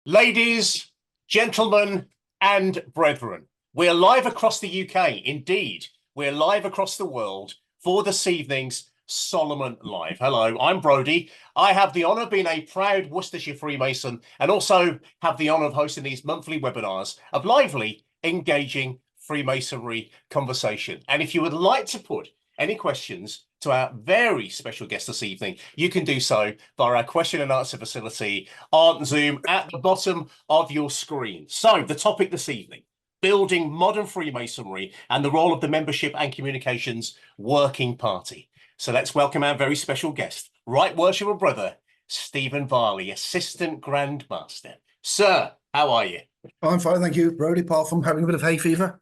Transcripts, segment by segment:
Ladies, gentlemen, and brethren, we're live across the UK. Indeed, we're live across the world for this evening's Solomon Live. Hello, I'm Brodie. I have the honour of being a proud Worcestershire Freemason and also have the honour of hosting these monthly webinars of lively, engaging Freemasonry conversation. And if you would like to put any questions to our very special guest this evening, you can do so via our question and answer facility on Zoom at the bottom of your screen. So the topic this evening, building modern Freemasonry and the role of the membership and communications working party. So let's welcome our very special guest, Right Worshipful Brother, Steven Varley, Assistant Grand Master. Sir, how are you? I'm fine, thank you, Brodie, apart from having a bit of hay fever.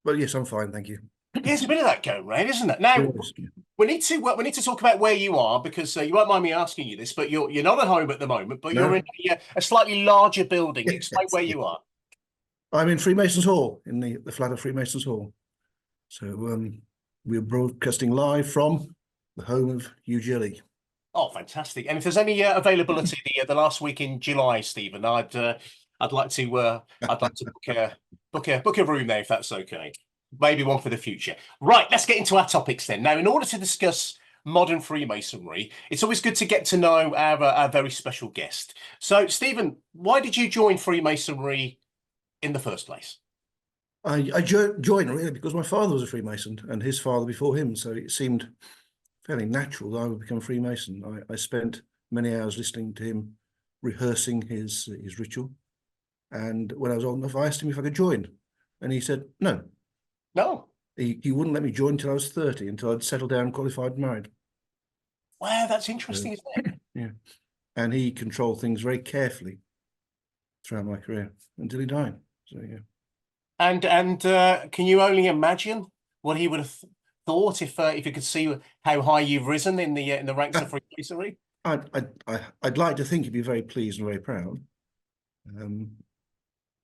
But yes, I'm fine, thank you. There's a bit of that going around, isn't it? Now, we need to talk about where you are, because you won't mind me asking you this, but you're not at home at the moment, but you're in a slightly larger building. Explain where you are. I'm in Freemasons Hall, in the flat of Freemasons Hall. So we're broadcasting live from the home of Hugh Gilly. Oh, fantastic! And if there's any availability the last week in July, Steven, I'd like to book a room there if that's okay. Maybe one for the future. Right, let's get into our topics then. Now, in order to discuss modern Freemasonry, it's always good to get to know our very special guest. So, Steven, why did you join Freemasonry in the first place? I joined really because my father was a Freemason and his father before him, so it seemed fairly natural that I would become a Freemason. I spent many hours listening to him rehearsing his ritual, and when I was old enough, I asked him if I could join, and he said no. No. He wouldn't let me join until I was 30, until I'd settled down, qualified, and married. Wow, that's interesting, isn't it? Yeah. And he controlled things very carefully throughout my career until he died. So yeah. And can you only imagine what he would have thought if you could see how high you've risen in the ranks of Freemasonry? I'd like to think he'd be very pleased and very proud.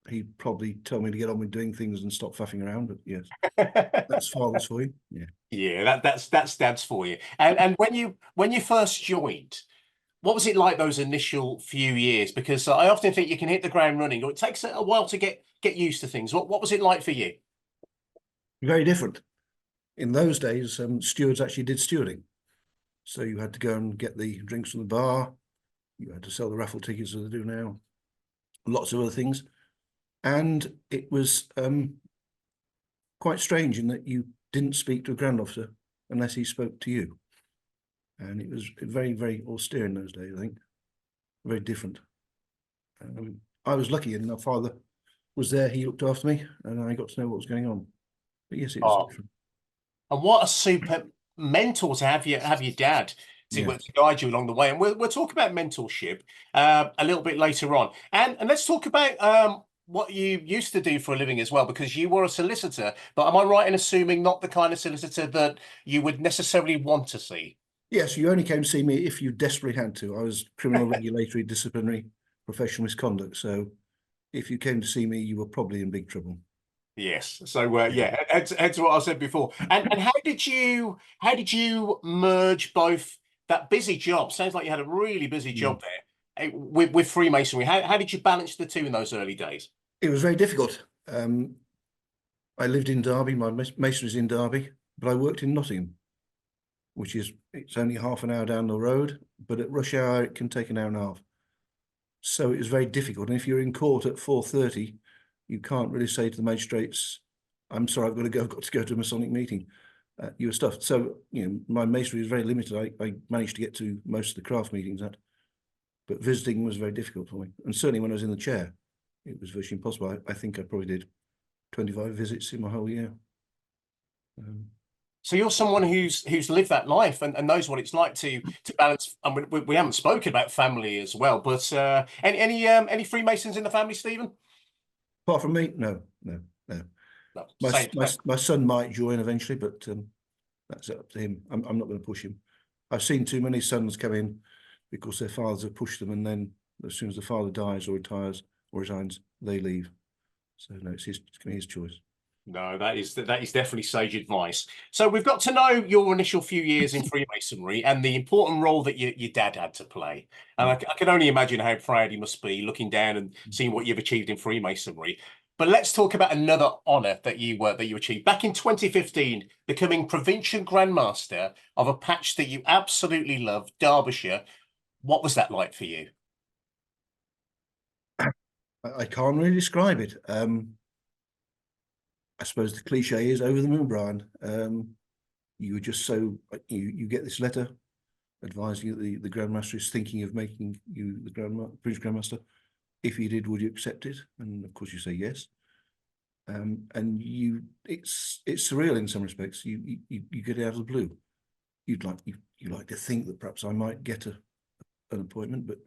He'd probably tell me to get on with doing things and stop faffing around, but yes, that's fathers for you. Yeah. Yeah, that's Dad's for you. And when you first joined, what was it like those initial few years? Because I often think you can hit the ground running, or it takes a while to get used to things. What was it like for you? Very different. In those days, stewards actually did stewarding. So you had to go and get the drinks from the bar. You had to sell the raffle tickets as they do now. Lots of other things. And it was quite strange in that you didn't speak to a Grand Officer unless he spoke to you. And it was very, very austere in those days, I think. Very different. I was lucky, and my father was there. He looked after me, and I got to know what was going on. But yes, it was different. And what a super mentor to have your dad to guide you along the way. And we'll talk about mentorship a little bit later on. And let's talk about what you used to do for a living as well, because you were a solicitor. But am I right in assuming not the kind of solicitor that you would necessarily want to see? Yes, you only came to see me if you desperately had to. I was criminal, regulatory, disciplinary, professional misconduct. So if you came to see me, you were probably in big trouble. Yes. So yeah, that's what I said before. And how did you merge both that busy job? Sounds like you had a really busy job there with Freemasonry. How did you balance the two in those early days? It was very difficult. I lived in Derby. My masonry's in Derby, but I worked in Nottingham, it's only half an hour down the road, but at rush hour it can take an hour and a half. So it was very difficult. And if you're in court at 4:30, you can't really say to the magistrates, "I'm sorry, I've got to go to a Masonic meeting." You were stuffed. So my masonry was very limited. I managed to get to most of the craft meetings, but visiting was very difficult for me. And certainly when I was in the chair, it was virtually impossible. I think I probably did 25 visits in my whole year. So you're someone who's lived that life and knows what it's like to balance. And we haven't spoken about family as well, but any Freemasons in the family, Steven? Apart from me, no. My son might join eventually, but that's up to him. I'm not going to push him. I've seen too many sons come in because their fathers have pushed them, and then as soon as the father dies or retires or resigns, they leave. So no, it's his choice. No, that is definitely sage advice. So we've got to know your initial few years in Freemasonry and the important role that your dad had to play. And I can only imagine how proud he must be looking down and seeing what you've achieved in Freemasonry. But let's talk about another honour that you achieved back in 2015, becoming Provincial Grand Master of a patch that you absolutely love, Derbyshire. What was that like for you? I can't really describe it. I suppose the cliche is over the moon, Brian. You were just so you get this letter advising you that the Grand Master is thinking of making you the British Grand Master. If he did, would you accept it? And of course, you say yes. And it's surreal in some respects. You get it out of the blue. You like to think that perhaps I might get an appointment, but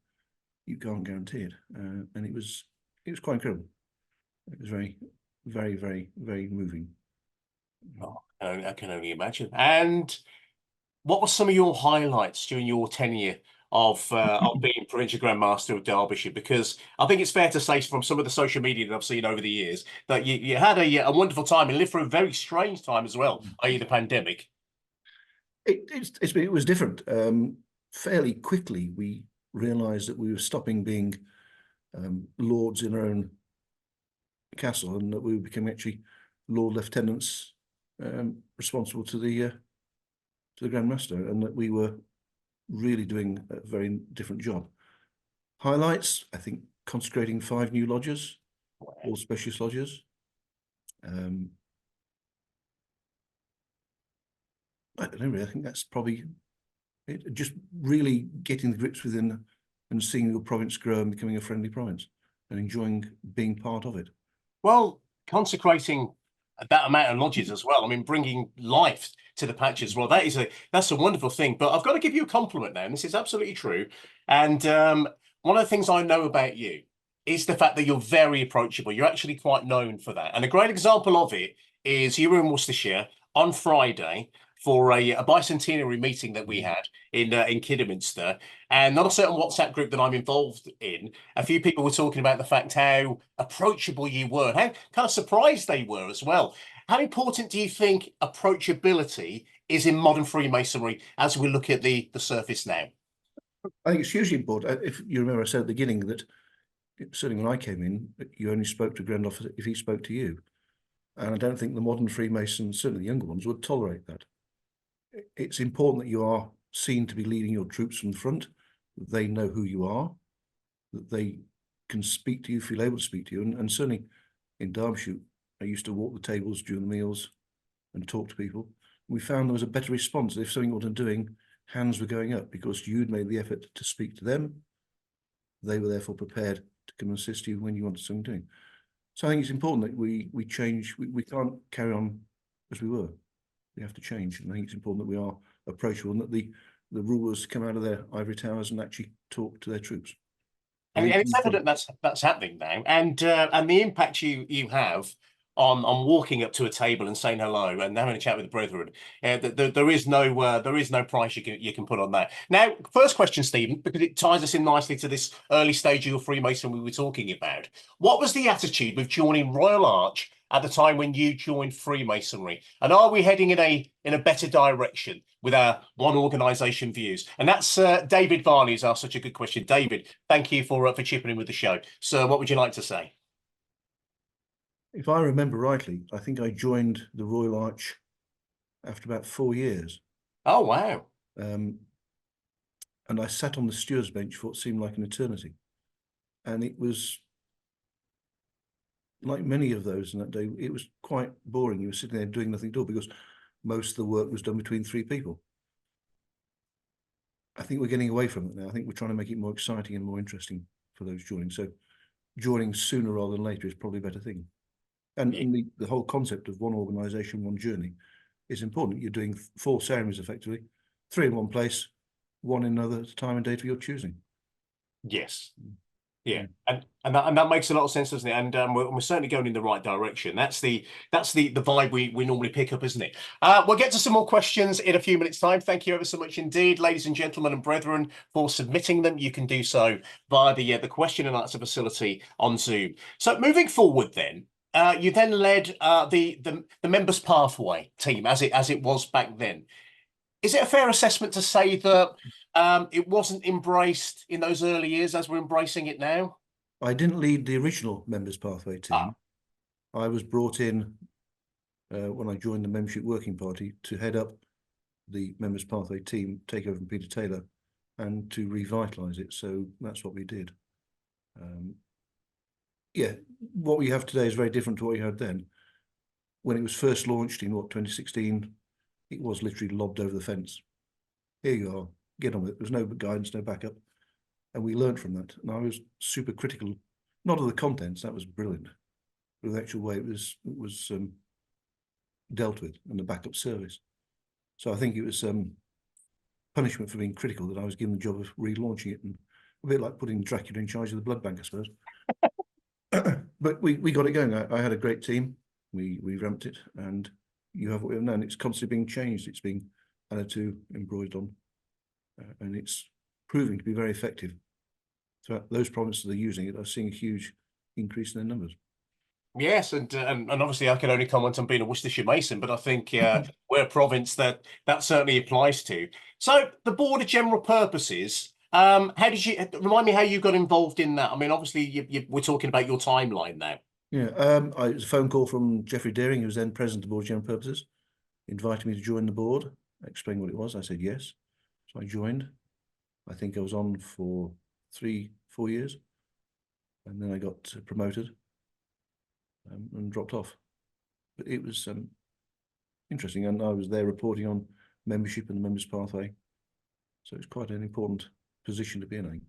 you can't guarantee it. And it was quite incredible. It was very, very, very, very moving. Oh, I can only imagine. And what were some of your highlights during your tenure of being Provincial Grand Master of Derbyshire? Because I think it's fair to say from some of the social media that I've seen over the years that you had a wonderful time and lived through a very strange time as well, i.e. the pandemic. It was different. Fairly quickly, we realised that we were stopping being lords in our own castle, and that we were becoming actually Lord Lieutenants responsible to the Grand Master, and that we were really doing a very different job. Highlights, I think, consecrating 5 new lodges, all specialist lodges. I don't know, really. I think that's probably it, just really getting the grips within and seeing your province grow and becoming a friendly province and enjoying being part of it. Well, consecrating that amount of lodges as well. I mean, bringing life to the patch as well. That's a wonderful thing. But I've got to give you a compliment now, and this is absolutely true. And one of the things I know about you is the fact that you're very approachable. You're actually quite known for that. And a great example of it is you were in Worcestershire on Friday for a bicentenary meeting that we had in Kidderminster, and on a certain WhatsApp group that I'm involved in, a few people were talking about the fact how approachable you were, how kind of surprised they were as well. How important do you think approachability is in modern Freemasonry as we look at the surface now? I think it's hugely important. If you remember, I said at the beginning that certainly when I came in, you only spoke to Grand Officer if he spoke to you. And I don't think the modern Freemasons, certainly the younger ones, would tolerate that. It's important that you are seen to be leading your troops from the front, that they know who you are, that they can speak to you, feel able to speak to you. And certainly in Derbyshire, I used to walk the tables during the meals and talk to people. We found there was a better response. If something wasn't doing, hands were going up because you'd made the effort to speak to them. They were therefore prepared to come and assist you when you wanted something doing. So I think it's important that we change. We can't carry on as we were. We have to change. And I think it's important that we are approachable and that the rulers come out of their ivory towers and actually talk to their troops. And it's evident that's happening now, and the impact you have on walking up to a table and saying hello and having a chat with the brethren. There is no price you can put on that. Now, first question, Stephen, because it ties us in nicely to this early stage of your Freemason we were talking about. What was the attitude with joining Royal Arch at the time when you joined Freemasonry, and are we heading in a better direction with our one organisation views? And that's David Varley has asked such a good question. David, thank you for chipping in with the show. So, what would you like to say? If I remember rightly, I think I joined the Royal Arch after about 4 years. Oh, wow. And I sat on the steward's bench for what seemed like an eternity. And it was like many of those in that day, it was quite boring. You were sitting there doing nothing at all because most of the work was done between 3 people. I think we're getting away from it now. I think we're trying to make it more exciting and more interesting for those joining. So joining sooner rather than later is probably a better thing. And the whole concept of one organisation, one journey is important. You're doing 4 ceremonies effectively, 3 in one place, 1 in another time and date of your choosing. Yes. Yeah, and that makes a lot of sense, doesn't it? And we're certainly going in the right direction. That's the vibe we normally pick up, isn't it? We'll get to some more questions in a few minutes' time. Thank you ever so much indeed, ladies and gentlemen and brethren, for submitting them. You can do so via the question and answer facility on Zoom. So moving forward, then, you then led the members pathway team as it was back then. Is it a fair assessment to say that it wasn't embraced in those early years as we're embracing it now? I didn't lead the original members pathway team. I was brought in when I joined the membership working party to head up the members pathway team, take over from Peter Taylor, and to revitalise it. So that's what we did. Yeah, what we have today is very different to what we had then. When it was first launched in 2016, it was literally lobbed over the fence. Here you are, get on with it. There was no guidance, no backup. And we learned from that. And I was super critical, not of the contents, that was brilliant, but the actual way it was dealt with and the backup service. So I think it was punishment for being critical that I was given the job of relaunching it, and a bit like putting Dracula in charge of the blood bank, I suppose. But we got it going. I had a great team. We ramped it, and you have what we have now. And it's constantly being changed. It's being added to, embroidered on, and it's proving to be very effective. So those provinces that are using it are seeing a huge increase in their numbers. Yes, and obviously I can only comment on being a Worcestershire Mason, but I think we're a province that certainly applies to. So the Board of General Purposes, how did you remind me how you got involved in that? I mean, obviously we're talking about your timeline now. Yeah, it was a phone call from Geoffrey Deering, who was then president of the Board of General Purposes, inviting me to join the board. I explained what it was. I said yes, so I joined. I think I was on for 3-4 years, and then I got promoted. And dropped off. But it was interesting, and I was there reporting on membership and the members pathway, so it's quite an important position to be in, I think.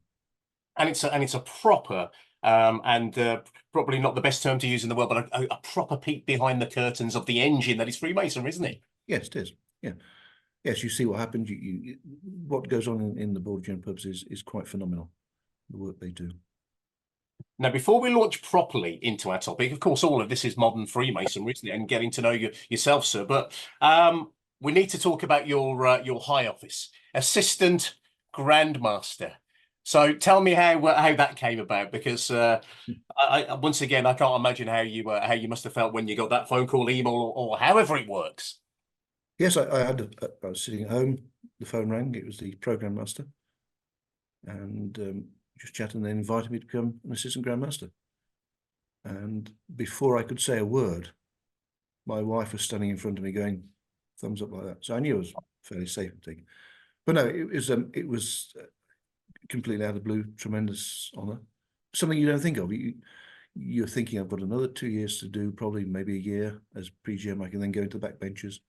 And it's a proper probably not the best term to use in the world, but a proper peek behind the curtains of the engine that is Freemasonry, isn't it? Yes, it is. Yeah, yes, you see what happens. What goes on in the Board of General Purposes is quite phenomenal. The work they do. Now, before we launch properly into our topic, of course, all of this is modern Freemasonry, isn't it? And getting to know yourself, sir. But we need to talk about your high office, Assistant Grand Master. So tell me how that came about, because once again, I can't imagine how you must have felt when you got that phone call, email, or however it works. Yes, I was sitting at home. The phone rang. It was the program master, and just chatting. They invited me to become an assistant Grand Master. And before I could say a word, my wife was standing in front of me going, thumbs up like that. So I knew I was fairly safe and taken. But no, it was completely out of the blue, tremendous honour. Something you don't think of. You're thinking, I've got another 2 years to do, probably maybe a year as pre-GM. I can then go into the back benches.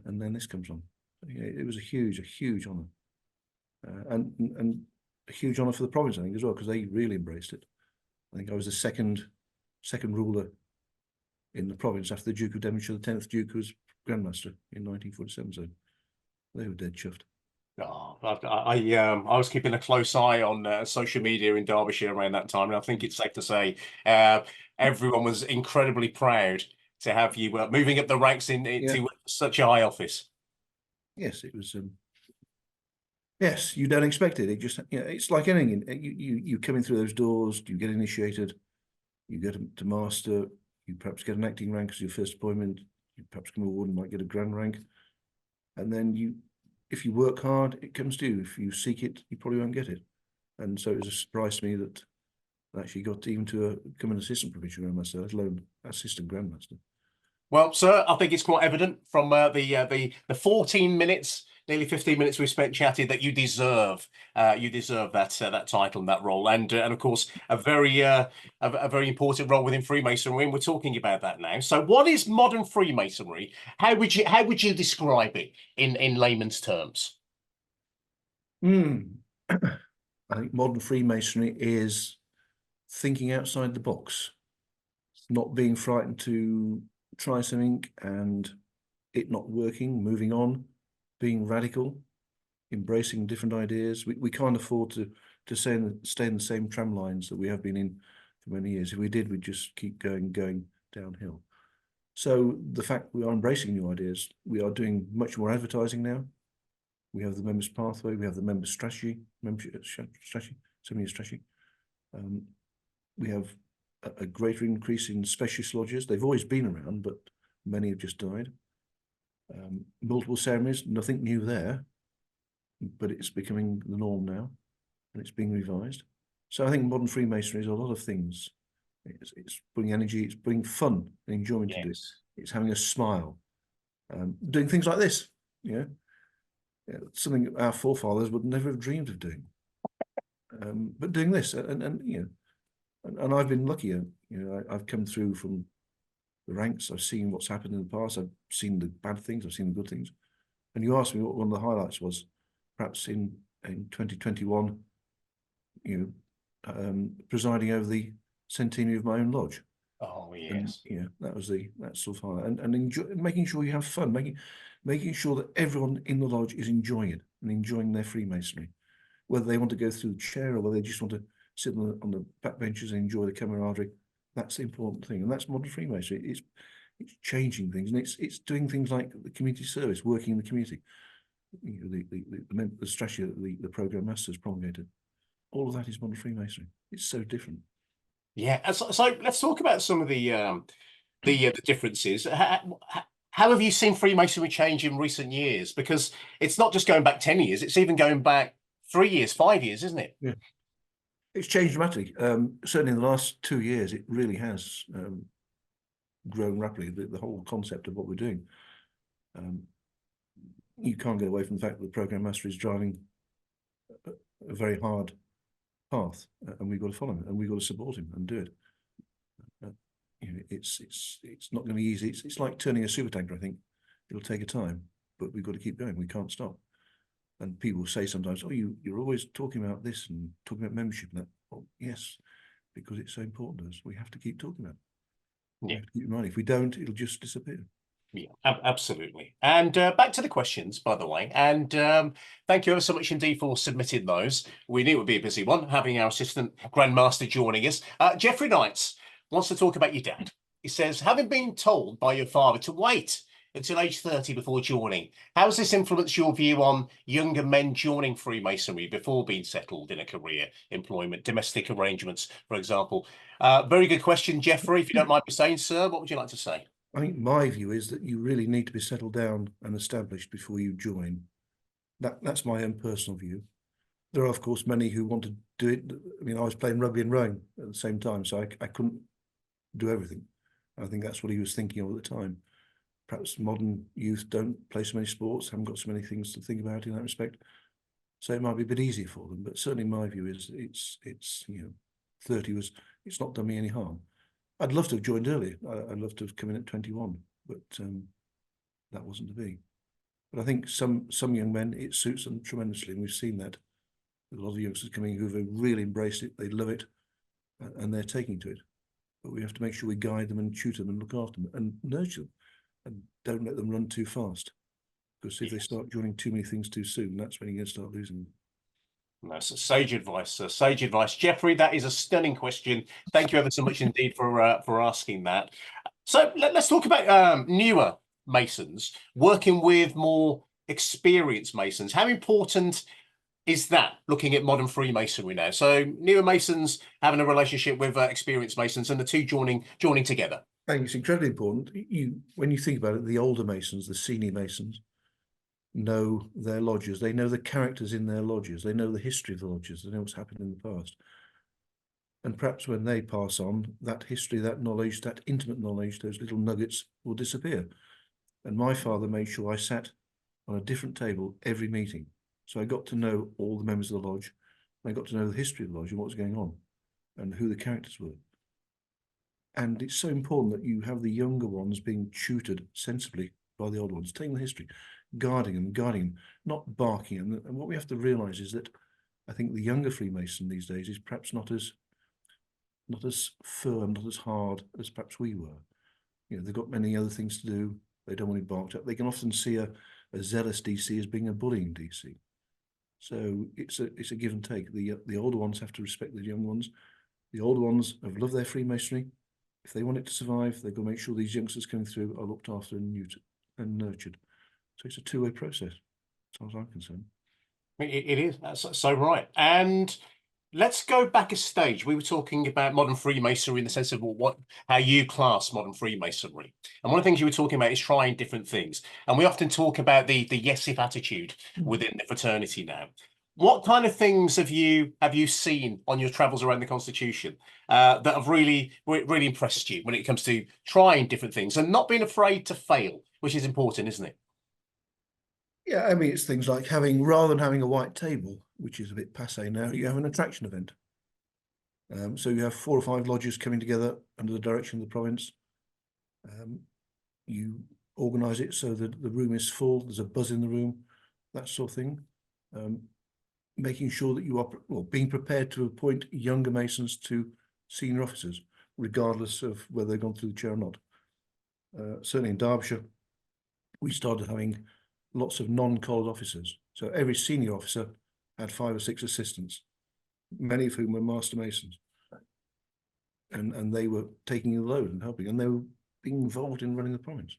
And then this comes on. It was a huge honour. And a huge honour for the province, I think, as well, because they really embraced it. I think I was the second ruler in the province after the Duke of Devonshire, the 10th Duke, who was Grand Master in 1947. So they were dead chuffed. Oh, I was keeping a close eye on social media in Derbyshire around that time, and I think it's safe to say everyone was incredibly proud to have you moving up the ranks into such a high office. Yes, it was. Yes, you don't expect it. It just, it's like anything. You come in through those doors, you get initiated, you get to master, you perhaps get an acting rank as your first appointment, you perhaps come award and might get a grand rank. And then if you work hard, it comes to you. If you seek it, you probably won't get it. And so it was a surprise to me that I actually got even to become an assistant provincial Grand Master, let alone assistant Grand Master. Well, sir, I think it's quite evident from the 14 minutes, nearly 15 minutes we've spent chatting, that you deserve that title and that role, and of course a very important role within Freemasonry, and we're talking about that now. So, what is modern Freemasonry? How would you describe it in layman's terms? I think modern Freemasonry is thinking outside the box, not being frightened to try something and it not working, moving on, being radical, embracing different ideas. We can't afford to stay in the same tram lines that we have been in for many years. If we did, we'd just keep going downhill. So the fact we are embracing new ideas, we are doing much more advertising now. We have the members pathway, we have the members strategy, membership strategy, 7-year strategy. We have a greater increase in specialist lodges. They've always been around, but many have just died. Multiple ceremonies, nothing new there, but it's becoming the norm now, and it's being revised. So I think modern Freemasonry is a lot of things. It's bringing energy, it's bringing fun and enjoyment to do it. It's having a smile, doing things like this, something our forefathers would never have dreamed of doing. But doing this, and I've been lucky. I've come through from the ranks. I've seen what's happened in the past. I've seen the bad things. I've seen the good things. And you asked me what one of the highlights was. Perhaps in 2021, presiding over the centenary of my own lodge. Oh yes. And, that's sort of highlight. And making sure you have fun, making sure that everyone in the lodge is enjoying it and enjoying their Freemasonry, whether they want to go through the chair or whether they just want to sit on the back benches and enjoy the camaraderie. That's the important thing, and that's modern Freemasonry. It's changing things, and it's doing things like the community service, working in the community. The strategy that the Grand Master has promulgated. All of that is modern Freemasonry. It's so different. Yeah, so let's talk about some of the differences. How have you seen Freemasonry change in recent years? Because it's not just going back 10 years; it's even going back 3 years, 5 years, isn't it? Yeah. It's changed dramatically. Certainly in the last 2 years, it really has grown rapidly. The whole concept of what we're doing. You can't get away from the fact that the Program Master is driving a very hard path, and we've got to follow him, and we've got to support him and do it. It's not going to be easy. It's like turning a supertanker. I think it'll take a time, but we've got to keep going. We can't stop. And people say sometimes, "Oh, you're always talking about this and talking about membership." And that, well, yes, because it's so important to us. We have to keep talking about it. We have to keep reminding. If we don't, it'll just disappear. Yeah, absolutely. And back to the questions, by the way. And thank you ever so much indeed for submitting those. We knew it would be a busy one, having our assistant Grand Master joining us. Jeffrey Knights wants to talk about your dad. He says, having been told by your father to wait until age 30 before joining, how has this influenced your view on younger men joining Freemasonry before being settled in a career, employment, domestic arrangements, for example? Very good question, Jeffrey. If you don't mind me saying, sir, what would you like to say? I think my view is that you really need to be settled down and established before you join. That's my own personal view. There are, of course, many who want to do it. I mean, I was playing rugby and rowing at the same time, so I couldn't do everything. I think that's what he was thinking of at the time. Perhaps modern youth don't play so many sports, haven't got so many things to think about in that respect. So it might be a bit easier for them. But certainly my view is it's 30 it's not done me any harm. I'd love to have joined earlier. I'd love to have come in at 21, but that wasn't to be. But I think some young men, it suits them tremendously, and we've seen that. There's a lot of youngsters coming who've really embraced it. They love it, and they're taking to it. But we have to make sure we guide them and tutor them and look after them and nurture them, and don't let them run too fast. Because if they start joining too many things too soon, that's when you're going to start losing them. That's sage advice, sir. Sage advice. Jeffrey, that is a stunning question. Thank you ever so much indeed for asking that. So let's talk about newer Masons working with more experienced Masons. How important is that, looking at modern Freemasonry now? So newer Masons having a relationship with experienced Masons and the two joining together. I think it's incredibly important. When you think about it, the older Masons, the senior Masons, know their lodges. They know the characters in their lodges. They know the history of the lodges. They know what's happened in the past. And perhaps when they pass on, that history, that knowledge, that intimate knowledge, those little nuggets will disappear. And my father made sure I sat on a different table every meeting. So I got to know all the members of the lodge. And I got to know the history of the lodge and what was going on and who the characters were. And it's so important that you have the younger ones being tutored sensibly by the older ones, taking the history, guarding them, not barking. And what we have to realize is that I think the younger Freemason these days is perhaps not as firm, not as hard as perhaps we were. They've got many other things to do. They don't want to be barked at. They can often see a zealous DC as being a bullying DC. So it's a give and take. The older ones have to respect the young ones. The older ones have loved their Freemasonry. If they want it to survive, they've got to make sure these youngsters coming through are looked after and nurtured. So it's a two-way process, as far as I'm concerned. It is. That's so right. And let's go back a stage. We were talking about modern Freemasonry in the sense of how you class modern Freemasonry. And one of the things you were talking about is trying different things. And we often talk about the yes if attitude within the fraternity now. What kind of things have you seen on your travels around the Constitution that have really impressed you when it comes to trying different things and not being afraid to fail, which is important, isn't it? Yeah, I mean, it's things like rather than having a white table, which is a bit passé now, you have an attraction event. So you have 4 or 5 lodges coming together under the direction of the province. You organise it so that the room is full, there's a buzz in the room, that sort of thing. Making sure that you are being prepared to appoint younger Masons to senior officers, regardless of whether they've gone through the chair or not. Certainly in Derbyshire, we started having lots of non-collared officers. So every senior officer had 5 or 6 assistants, many of whom were Master Masons. And they were taking the load and helping, and they were being involved in running the province.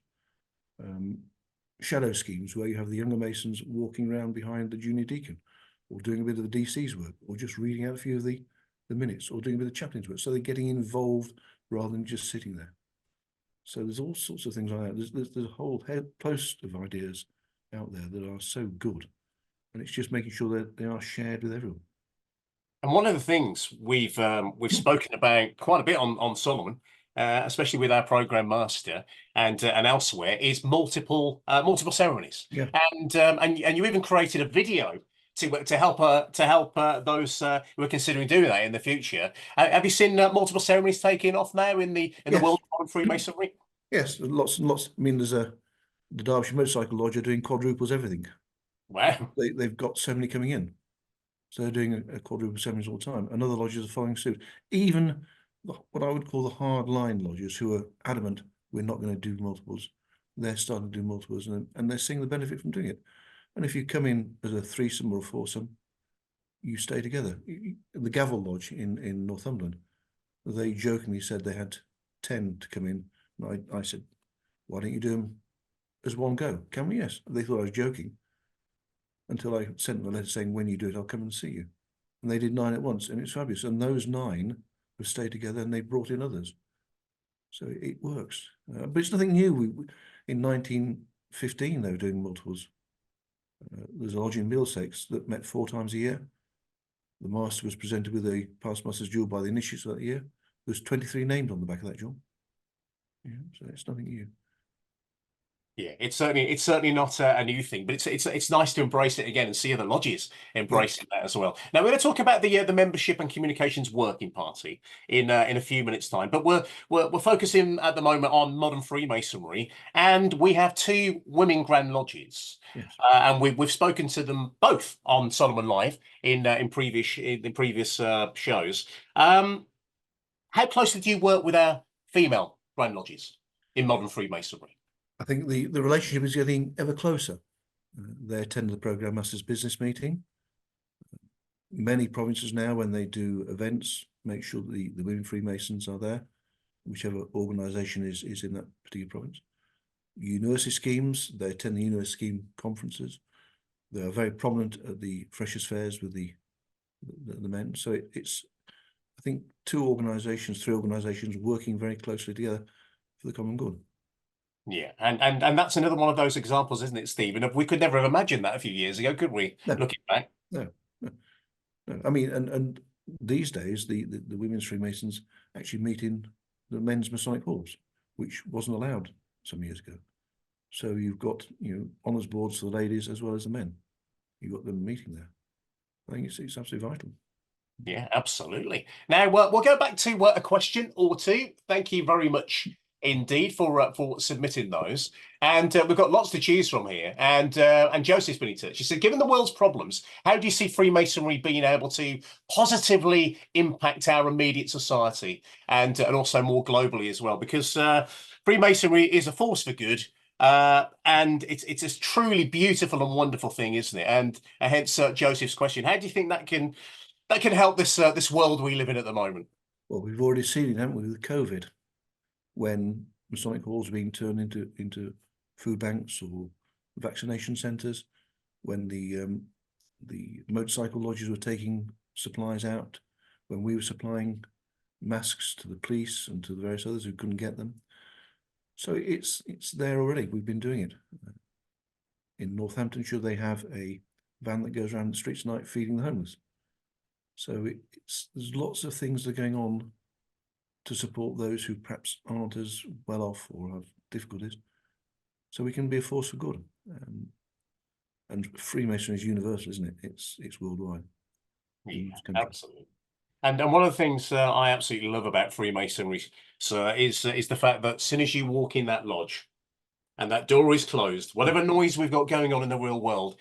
Shadow schemes where you have the younger Masons walking around behind the junior deacon, or doing a bit of the DC's work, or just reading out a few of the minutes, or doing a bit of chaplain's work. So they're getting involved rather than just sitting there. So there's all sorts of things like that. There's a whole host of ideas out there that are so good, and it's just making sure that they are shared with everyone. And one of the things we've spoken about quite a bit on Solomon, especially with our program master and elsewhere, is multiple ceremonies. Yeah. And you even created a video to help those who are considering doing that in the future. Have you seen multiple ceremonies taking off now in the Yes. world of Freemasonry? Yes, lots and lots. I mean, there's the Derbyshire Motorcycle Lodge are doing quadruples everything. Wow. They've got so many coming in. So they're doing a quadruple ceremonies all the time. And other lodges are following suit. Even what I would call the hard line lodges, who are adamant we're not going to do multiples, they're starting to do multiples, and they're seeing the benefit from doing it. And if you come in as a threesome or a foursome, you stay together. The Gavel Lodge in Northumberland, they jokingly said they had 10 to come in. And I said, why don't you do them as one go? Can we? Yes. They thought I was joking, until I sent them a letter saying, when you do it, I'll come and see you. And they did 9 at once, and it's fabulous. And those 9 have stayed together, and they brought in others. So it works. But it's nothing new. In 1915, they were doing multiples. There's a lodge in Middlesex that met 4 times a year. The master was presented with a past master's jewel by the initiates of that year. There's 23 names on the back of that jewel. Yeah, so it's nothing new. Yeah, it's certainly not a new thing, but it's nice to embrace it again and see other lodges embracing that as well. Now we're going to talk about the membership and communications working party in a few minutes' time, but we're focusing at the moment on modern Freemasonry, and we have 2 women Grand Lodges, Yes. and we've spoken to them both on Solomon Live in previous shows. How closely do you work with our female Grand Lodges in modern Freemasonry? I think the relationship is getting ever closer. They attend the Grand Master's business meeting. Many provinces now, when they do events, make sure that the women Freemasons are there, whichever organisation is in that particular province. University schemes, they attend the university scheme conferences. They are very prominent at the freshers' fairs with the men. So it's, I think, 3 organisations working very closely together for the common good. Yeah, and that's another one of those examples, isn't it, Stephen? We could never have imagined that a few years ago, could we? No. Looking back. No. I mean, and these days, the women's Freemasons actually meet in the men's Masonic halls, which wasn't allowed some years ago. So you've got, honours boards for the ladies as well as the men. You've got them meeting there. I think it's absolutely vital. Yeah, absolutely. Now we'll go back to a question or 2. Thank you very much indeed for submitting those. And we've got lots to choose from here. And Joseph's been in touch. She said, given the world's problems, how do you see Freemasonry being able to positively impact our immediate society and also more globally as well? Because Freemasonry is a force for good. And it's a truly beautiful and wonderful thing, isn't it? And hence Joseph's question: how do you think that can help this world we live in at the moment? Well, we've already seen it, haven't we, with COVID, when Masonic halls are being turned into food banks or vaccination centres, when the motorcycle lodges were taking supplies out when we were supplying masks to the police and to the various others who couldn't get them. So it's there already. We've been doing it. In Northamptonshire, they have a van that goes around the streets at night feeding the homeless. So there's lots of things that are going on to support those who perhaps aren't as well off or have difficulties. So we can be a force for good. And Freemasonry is universal, isn't it? It's worldwide. Yeah, absolutely. And one of the things I absolutely love about Freemasonry, sir, is the fact that as soon as you walk in that lodge and that door is closed, whatever noise we've got going on in the real world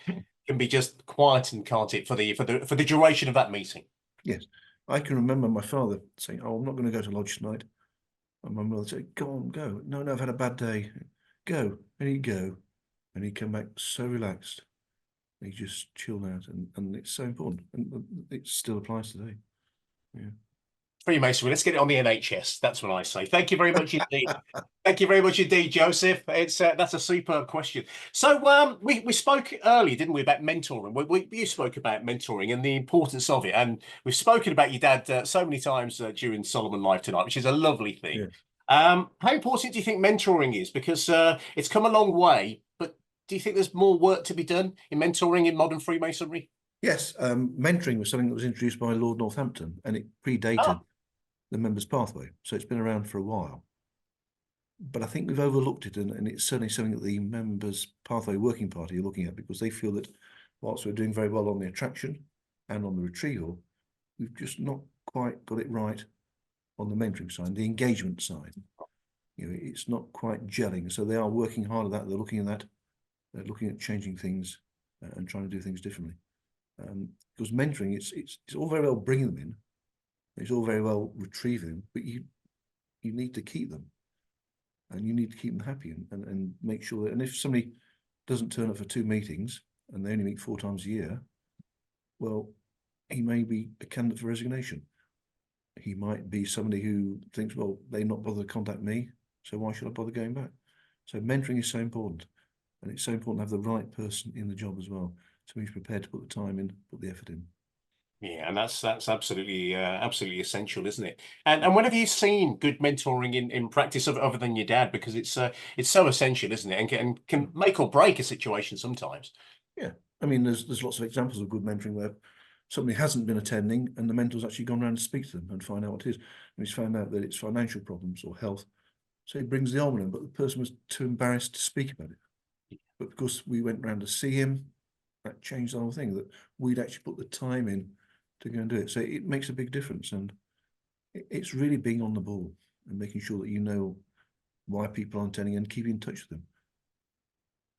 can be just quietened, can't it, for the duration of that meeting? Yes, I can remember my father saying, "Oh, I'm not going to go to lodge tonight." And my mother said, "Go on, go." "No, I've had a bad day." "Go," and he'd go, and he'd come back so relaxed. He just chilled out, and it's so important, and it still applies today. Yeah. Freemasonry, let's get it on the NHS. That's what I say. Thank you very much indeed. Thank you very much indeed, Joseph. That's a superb question. So we spoke earlier, didn't we, about mentoring? You spoke about mentoring and the importance of it, and we've spoken about your dad so many times during Solomon Live tonight, which is a lovely thing. Yeah. How important do you think mentoring is? Because it's come a long way, but do you think there's more work to be done in mentoring in modern Freemasonry? Yes, mentoring was something that was introduced by Lord Northampton, and it predated the members' pathway, so it's been around for a while. But I think we've overlooked it, and it's certainly something that the members' pathway working party are looking at, because they feel that whilst we're doing very well on the attraction and on the retrieval, we've just not quite got it right on the mentoring side, the engagement side. You know, it's not quite gelling. So they are working hard at that. They're looking at that. They're looking at changing things and trying to do things differently. Because mentoring, it's all very well bringing them in. It's all very well retrieving them, but you need to keep them, and you need to keep them happy and make sure that. And if somebody doesn't turn up for 2 meetings and they only meet 4 times a year, well, he may be a candidate for resignation. He might be somebody who thinks, well, they're not bothered to contact me, so why should I bother going back? So mentoring is so important, and it's so important to have the right person in the job as well, so he's prepared to put the time in, put the effort in. Yeah, and that's absolutely absolutely essential, isn't it? And when have you seen good mentoring in practice other than your dad? Because it's so essential, isn't it? And can make or break a situation sometimes. Yeah, I mean, there's lots of examples of good mentoring where somebody hasn't been attending and the mentor's actually gone around to speak to them and find out what it is. And he's found out that it's financial problems or health. So he brings the almond in, but the person was too embarrassed to speak about it. But because we went round to see him, that changed the whole thing, that we'd actually put the time in to go and do it. So it makes a big difference. And it's really being on the ball and making sure that you know why people aren't attending and keeping in touch with them.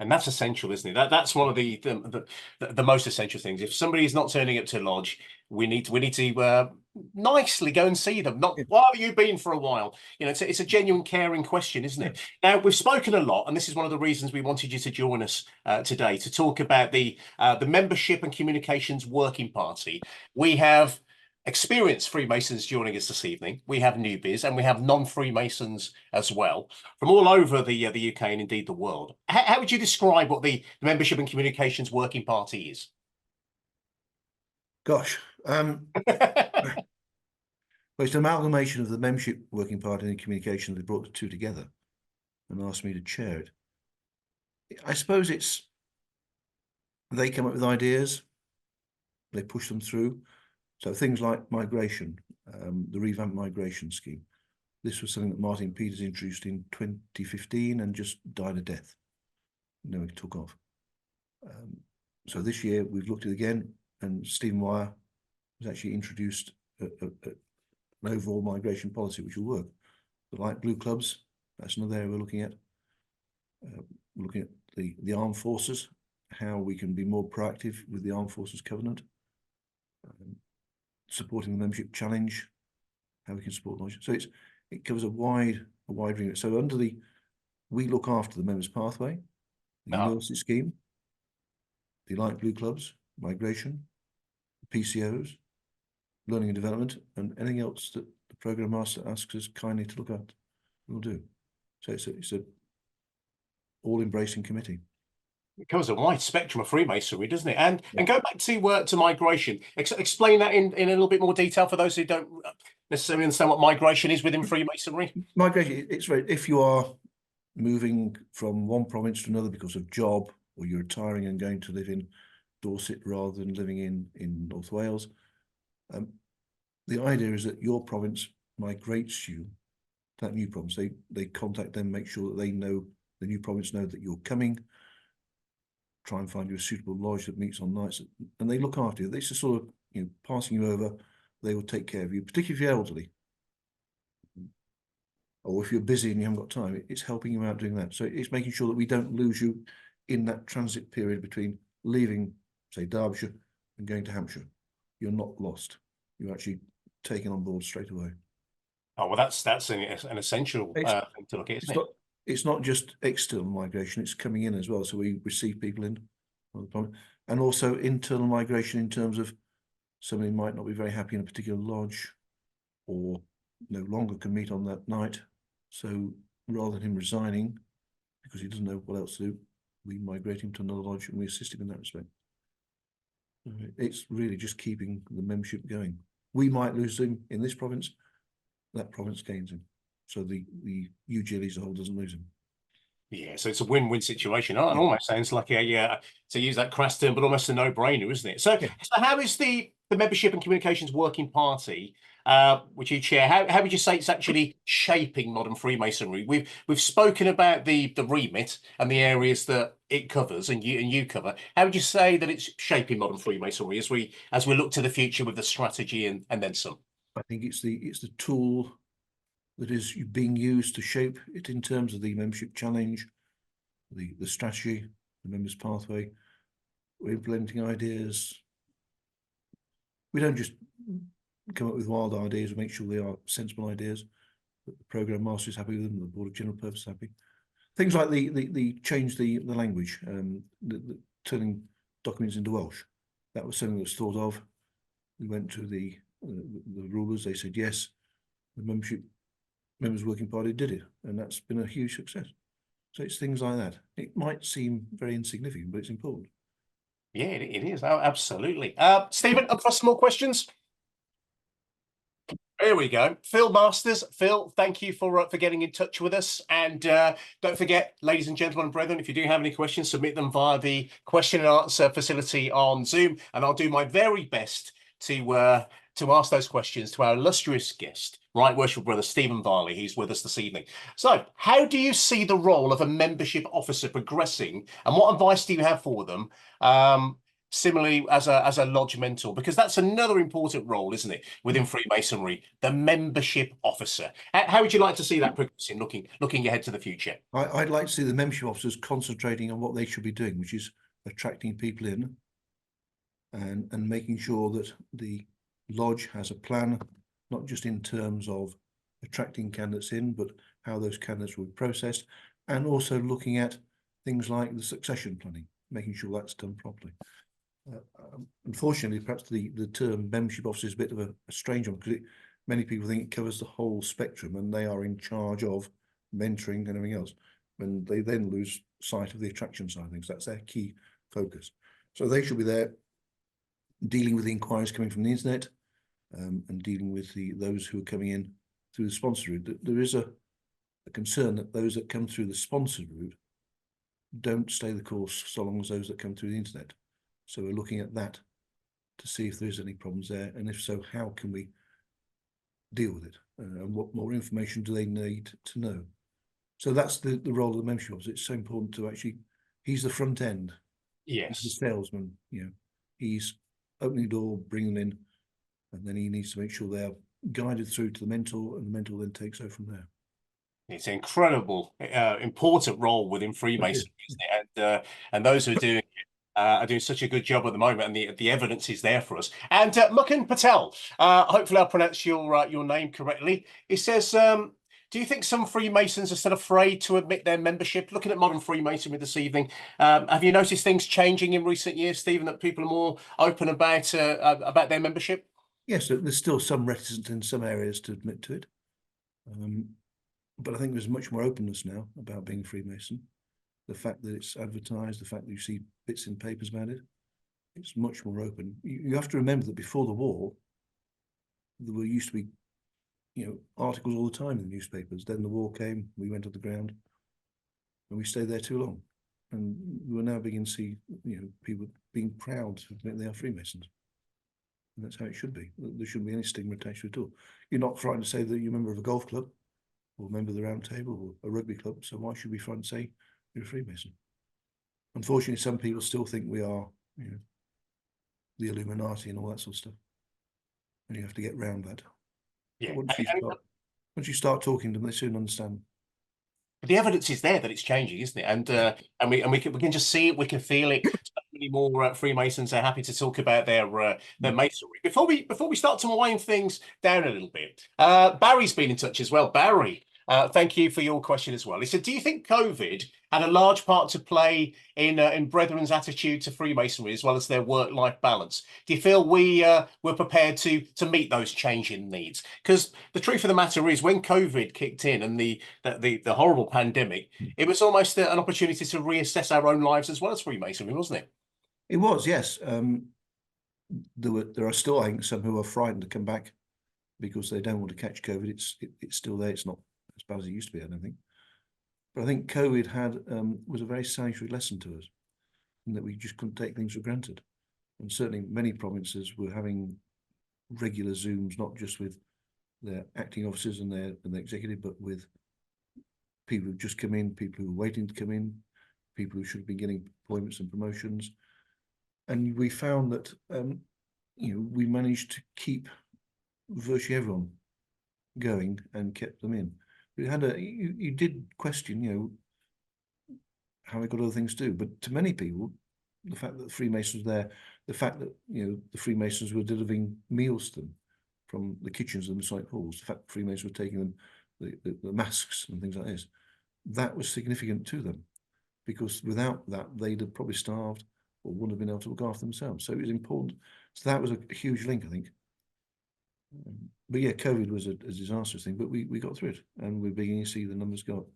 And that's essential, isn't it? That's one of the most essential things. If somebody is not turning up to lodge, we need to nicely go and see them. Not, why have you been for a while? You know, it's a genuine caring question, isn't it? Now, we've spoken a lot, and this is one of the reasons we wanted you to join us today to talk about the membership and communications working party. We have experienced Freemasons joining us this evening. We have newbies and we have non-Freemasons as well from all over the UK and indeed the world. How would you describe what the membership and communications working party is? Gosh, well, it's an amalgamation of the membership working party and the communication. They brought the two together and asked me to chair it. I suppose they come up with ideas, they push them through. So things like migration, the revamped migration scheme. This was something that Martin Peters introduced in 2015 and just died a death. Never took off. So this year we've looked at it again, and Steven Varley has actually introduced an overall migration policy which will work. The light blue clubs, that's another area we're looking at. We're looking at the armed forces, how we can be more proactive with the armed forces covenant. Supporting the membership challenge, how we can support knowledge. So it covers a wide remit. So we look after the members pathway, the university scheme, the light blue clubs, migration, PCOs, learning and development, and anything else that the program master asks us kindly to look at, we'll do. So it's a all-embracing committee. It covers a wide spectrum of Freemasonry, doesn't it? And Yeah. go back to migration. Explain that in a little bit more detail for those who don't necessarily understand what migration is within Freemasonry. Migration, it's very, if you are moving from one province to another because of job, or you're retiring and going to live in Dorset rather than living in North Wales, the idea is that your province migrates you to that new province. They contact them, make sure that they know, the new province know that you're coming, try and find you a suitable lodge that meets on nights, and they look after you. They just sort of, passing you over, they will take care of you, particularly if you're elderly. Or if you're busy and you haven't got time, it's helping you out doing that. So it's making sure that we don't lose you in that transit period between leaving, say, Derbyshire and going to Hampshire. You're not lost. You're actually taken on board straight away. Oh, well, that's an essential thing to look at, isn't it? It's not just external migration, it's coming in as well. So we receive people in, and also internal migration in terms of somebody might not be very happy in a particular lodge or no longer can meet on that night. So rather than him resigning because he doesn't know what else to do, we migrate him to another lodge and we assist him in that respect. It's really just keeping the membership going. We might lose him in this province, that province gains him. So the UGL as a whole doesn't lose him. Yeah, so it's a win-win situation. It almost sounds like to use that crass term, but almost a no-brainer, isn't it? So, so how is the Membership and Communications Working Party, which you chair, how would you say it's actually shaping modern Freemasonry? We've spoken about the remit and the areas that it covers, and you cover. How would you say that it's shaping modern Freemasonry as we look to the future with the strategy and then some? I think it's the tool that is being used to shape it in terms of the membership challenge, the strategy, the members pathway. We're implementing ideas. We don't just come up with wild ideas and make sure they are sensible ideas, that the program master is happy with them, the board of general purpose is happy. Things like the change the language, the turning documents into Welsh. That was something that was thought of. We went to the rulers, they said yes. The members working party did it, and that's been a huge success. So it's things like that. It might seem very insignificant, but it's important. Yeah, it is. Oh, absolutely. Stephen, up for some more questions? There we go. Phil Masters. Phil, thank you for getting in touch with us. And don't forget, ladies and gentlemen and brethren, if you do have any questions, submit them via the question and answer facility on Zoom, and I'll do my very best to ask those questions to our illustrious guest, Right Worshipful Brother Steven Varley. He's with us this evening. So, how do you see the role of a membership officer progressing, and what advice do you have for them? Similarly, as a lodge mentor, because that's another important role, isn't it, within Freemasonry, the membership officer. How would you like to see that progressing, looking ahead to the future? I'd like to see the membership officers concentrating on what they should be doing, which is attracting people in and making sure that the lodge has a plan, not just in terms of attracting candidates in, but how those candidates will be processed, and also looking at things like the succession planning, making sure that's done properly. Unfortunately, perhaps the term membership officer is a bit of a strange one, because many people think it covers the whole spectrum and they are in charge of mentoring and everything else, and they then lose sight of the attraction side of things. That's their key focus. So they should be there dealing with the inquiries coming from the internet, and dealing with those who are coming in through the sponsor route. There is a concern that those that come through the sponsored route don't stay the course so long as those that come through the internet. So we're looking at that to see if there's any problems there, and if so, how can we deal with it, and what more information do they need to know? So that's the role of the membership officer. It's so important to actually, he's the front end. Yes, he's the salesman. He's opening the door, bringing them in, and then he needs to make sure they are guided through to the mentor, and the mentor then takes over from there. It's an incredible, important role within Freemasonry, isn't it? And those who are doing such a good job at the moment, and the evidence is there for us. And Mukan Patel, hopefully I pronounced your name correctly. It says, do you think some Freemasons are still afraid to admit their membership? Looking at modern Freemasonry this evening, have you noticed things changing in recent years, Stephen, that people are more open about their membership? Yes, there's still some reticence in some areas to admit to it. But I think there's much more openness now about being a Freemason. the fact that it's advertised, the fact that you see bits in papers about it, it's much more open. You have to remember that before the war, there used to be, articles all the time in the newspapers. Then the war came, we went to the ground, and we stayed there too long. And we're now beginning to see, people being proud to admit they are Freemasons. And that's how it should be. There shouldn't be any stigmatization at all. You're not frightened to say that you're a member of a golf club, or a member of the Round Table, or a rugby club. So why should we be frightened to say you're a Freemason? Unfortunately, some people still think we are, the Illuminati and all that sort of stuff. And you have to get round that. Yeah. Once you start talking to them, they soon understand. The evidence is there that it's changing, isn't it? And we can just see it, we can feel it. So many more Freemasons are happy to talk about their masonry. Before we start to wind things down a little bit, Barry's been in touch as well. Barry, thank you for your question as well. He said, "Do you think COVID had a large part to play in Brethren's attitude to Freemasonry as well as their work-life balance? Do you feel we were prepared to meet those changing needs? Because the truth of the matter is, when COVID kicked in and the horrible pandemic, it was almost an opportunity to reassess our own lives as well as Freemasonry, wasn't it?" It was, yes. There are still, I think, some who are frightened to come back because they don't want to catch COVID. It's still there. It's not as bad as it used to be, I don't think. But I think COVID was a very salutary lesson to us, and that we just couldn't take things for granted. And certainly many provinces were having regular Zooms, not just with their acting officers and their executive, but with people who've just come in, people who were waiting to come in, people who should have been getting appointments and promotions. And we found that we managed to keep virtually everyone going and kept them in. We had you did question, how we got other things to do, but to many people, the fact that the Freemasons were there, the fact that the Freemasons were delivering meals to them from the kitchens and the Masonic halls, the fact that Freemasons were taking them the masks and things like this, that was significant to them, because without that they'd have probably starved or wouldn't have been able to look after themselves. So it was important. So that was a huge link, I think. But yeah, COVID was a disastrous thing, but we got through it, and we're beginning to see the numbers go up.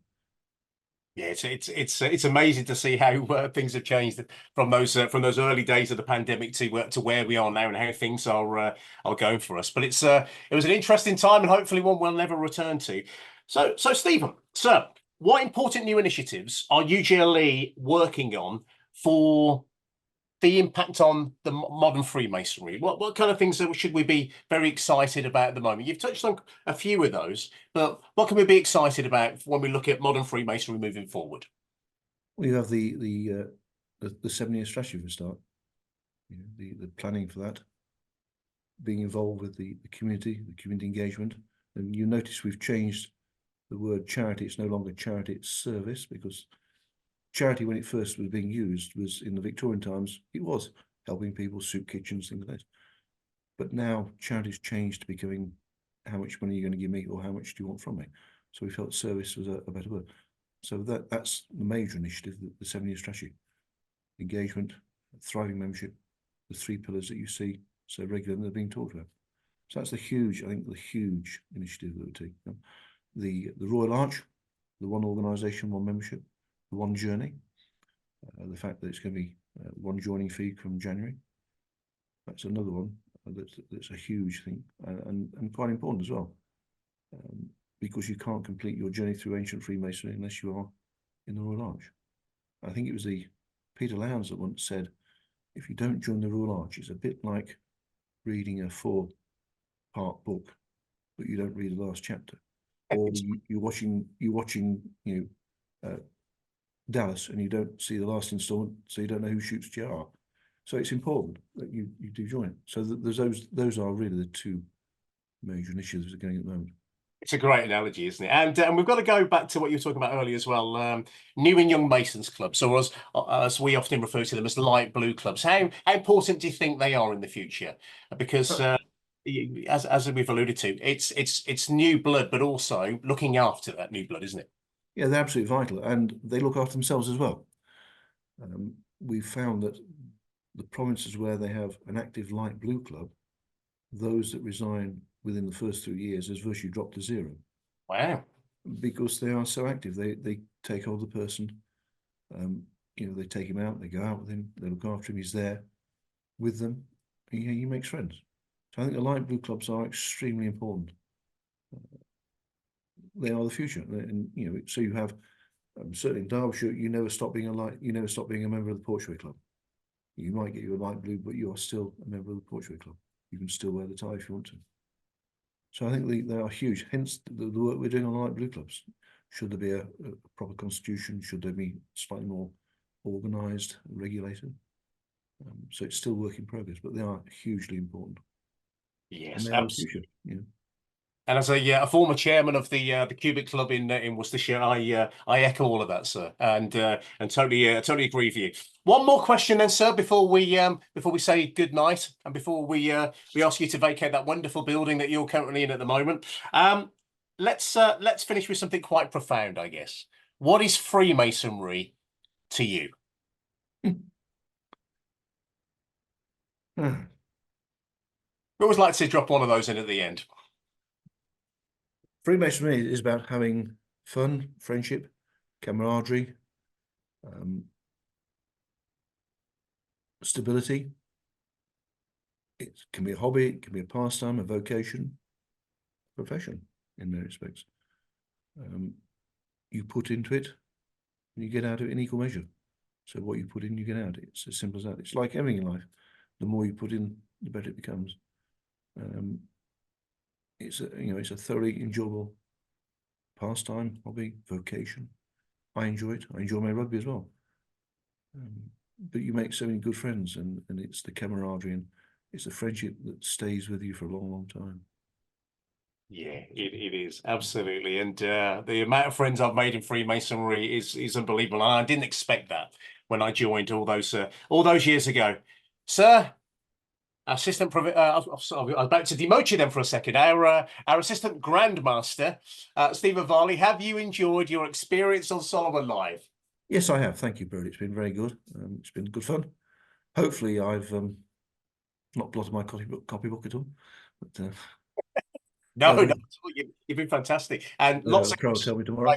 Yeah, it's amazing to see how things have changed from those early days of the pandemic to where we are now, and how things are going for us. But it was an interesting time, and hopefully one we'll never return to. So Stephen, sir, what important new initiatives are UGLE working on for the impact on the modern Freemasonry? What kind of things should we be very excited about at the moment? You've touched on a few of those, but what can we be excited about when we look at modern Freemasonry moving forward? We have the 7-year strategy for a start. The planning for that, being involved with the community engagement. And you notice we've changed the word charity. It's no longer charity, it's service, because charity, when it first was being used, was in the Victorian times, it was helping people, soup kitchens, things like this. But now charity's changed to becoming, how much money are you going to give me, or how much do you want from me? So we felt service was a better word. So that's the major initiative, the 7-year strategy: engagement, thriving membership, the 3 pillars that you see so regularly they're being talked about. So that's the huge initiative that we take. The Royal Arch, the one organisation, one membership, the one journey, the fact that it's going to be one joining fee from January. That's another one that's a huge thing, and quite important as well, because you can't complete your journey through ancient Freemasonry unless you are in the Royal Arch. I think it was Peter Lowndes that once said, if you don't join the Royal Arch, it's a bit like reading a 4-part book, but you don't read the last chapter, or you're watching Dallas and you don't see the last installment, so you don't know who shoots JR. So it's important that you do join it. So those are really the 2 major initiatives that are going at the moment. It's a great analogy, isn't it? And we've got to go back to what you were talking about earlier as well. New and Young Masons clubs, or as we often refer to them as light blue clubs. How important do you think they are in the future? Because as we've alluded to, it's new blood, but also looking after that new blood, isn't it? Yeah, they're absolutely vital, and they look after themselves as well. We've found that the provinces where they have an active light blue club, those that resign within the first 3 years has virtually dropped to 0. Wow. Because they are so active. They take hold of the person, They take him out, they go out with him, they look after him, he's there with them. He makes friends. So I think the light blue clubs are extremely important. They are the future, and so you have certainly in Derbyshire, you never stop being a member of the Portrait Club. You might get your light blue, but you are still a member of the Portrait Club. You can still wear the tie if you want to. So I think they are huge. Hence the work we're doing on light blue clubs. Should there be a proper constitution? Should they be slightly more organised, regulated? So it's still work in progress, but they are hugely important. Yes, and they are the future. Yeah. And as a former chairman of the Cubic Club in Worcestershire, I echo all of that, sir, and totally agree with you. One more question, then, sir, before we say good night, and before we ask you to vacate that wonderful building that you're currently in at the moment. Let's finish with something quite profound, I guess. What is Freemasonry to you? We always like to drop one of those in at the end. Freemasonry is about having fun, friendship, camaraderie, stability. It can be a hobby, it can be a pastime, a vocation, profession in many respects. You put into it, and you get out of it in equal measure. So what you put in, you get out. It's as simple as that. It's like everything in life. The more you put in, the better it becomes. It's a thoroughly enjoyable pastime, hobby, vocation. I enjoy it. I enjoy my rugby as well. But you make so many good friends, and it's the camaraderie and it's the friendship that stays with you for a long, long time. Yeah, it is absolutely, and the amount of friends I've made in Freemasonry is unbelievable. And I didn't expect that when I joined all those years ago, sir. Assistant, I was about to demote you then for a second. Our assistant Grand Master, Steven Varley, have you enjoyed your experience on Solomon Live? Yes, I have. Thank you, Brody. It's been very good. It's been good fun. Hopefully, I've not blotted my copybook at all. But No, you've been fantastic, and lots of Pro will tell me tomorrow.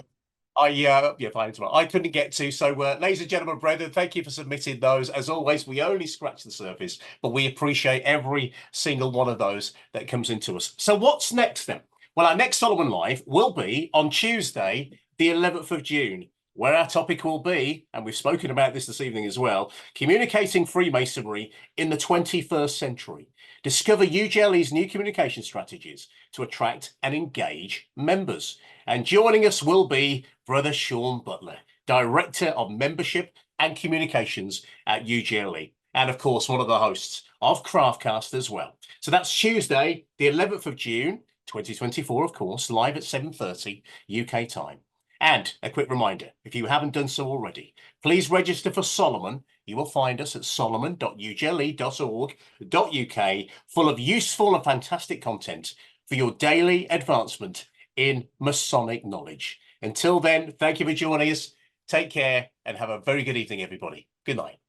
I couldn't get to. So, ladies and gentlemen, brethren, thank you for submitting those. As always, we only scratch the surface, but we appreciate every single one of those that comes into us. So what's next then? Well, our next Solomon Live will be on Tuesday, the 11th of June, where our topic will be, and we've spoken about this evening as well, communicating Freemasonry in the 21st century. Discover UGLE's new communication strategies to attract and engage members. And joining us will be Brother Sean Butler, Director of Membership and Communications at UGLE, and of course, one of the hosts of Craftcast as well. So that's Tuesday, the 11th of June, 2024, of course, live at 7:30 UK time. And a quick reminder, if you haven't done so already, please register for Solomon. You will find us at solomon.ugle.org.uk, full of useful and fantastic content for your daily advancement in Masonic knowledge. Until then, thank you for joining us. Take care and have a very good evening, everybody. Good night.